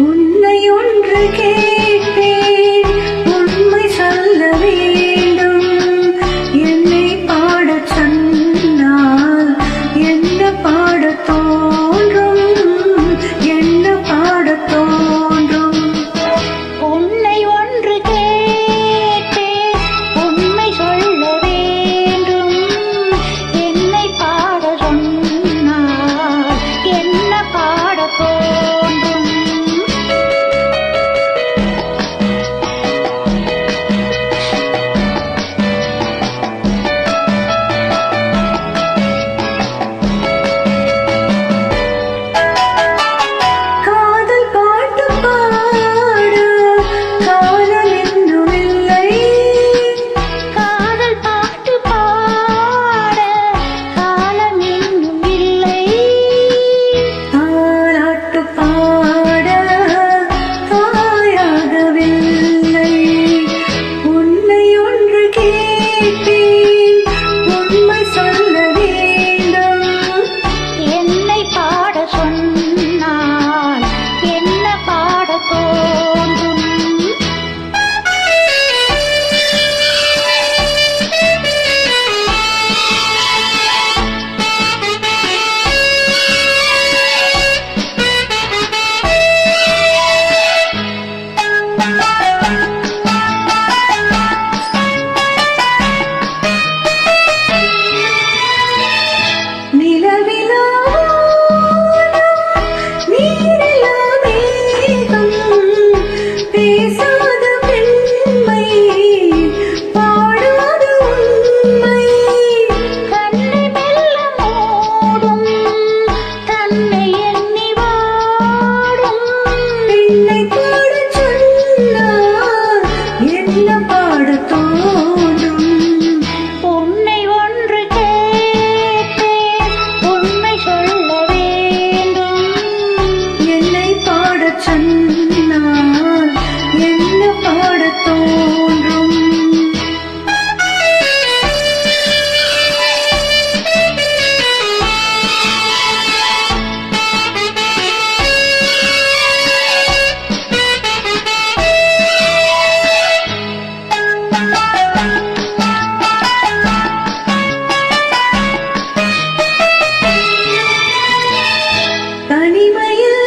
உன்னை ஒன்று கேட்டேன், உண்மை சொல்ல வேண்டும். என்னை பாடச் சொன்னால் என்ன பாடத் தோன்றும், என்ன பாடத் தோன்றும். உன்னை ஒன்று கேட்டேன், உண்மை சொல்ல வேண்டும். என்னை பாட சொன்னால் என்ன பாடத் தோன்றும். காதல் பாட்டு பாட காலம் இன்னும் இல்லை. காதல் பாட்டு பாட காலம் இன்னும் இல்லை. தாலாட்டு பாட தாயாகவில்லை. உன்னை ஒன்று கேட்டேன், உண்மை சொல்ல வேண்டும். என்னை பாட சொன்னால் என்ன பாடத் தோன்றும். நிலவிலா நீரிலா மேகம், பேசாத பெண்மை பாடாத உண்மை. கண்ணை மெல்ல மூடும், தன்னை எண்ணி வாடும். பெண்ணை பாடச் சொன்னால் என்ன பாடத் தோன்றும். உன்னை ஒன்று கேட்டேன், உண்மை சொல்ல வேண்டும். என்னை பாடச் சொன்னால் என்ன பாடத் தோன்றும். தனிமையில்